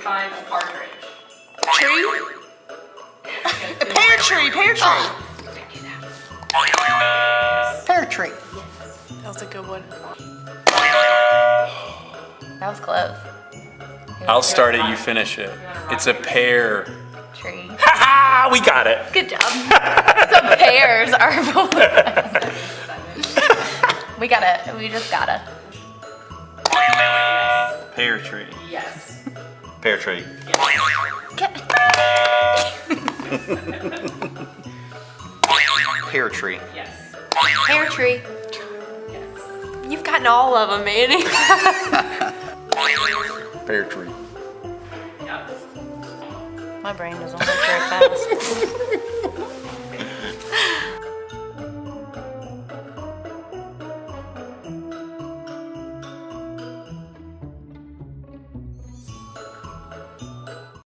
find a partridge? Tree? Pear tree, pear tree. Oh. Pear tree. That was a good one. That was close. I'll start it, you finish it. It's a pear. Tree. Ha ha! We got it. Good job. Some pears are. We gotta. We just gotta. Pear tree. Yes. Pear tree. Pear tree. Yes. Pear tree. You've gotten all of them, Manny. Pear tree. Yep. My brain is only very fast.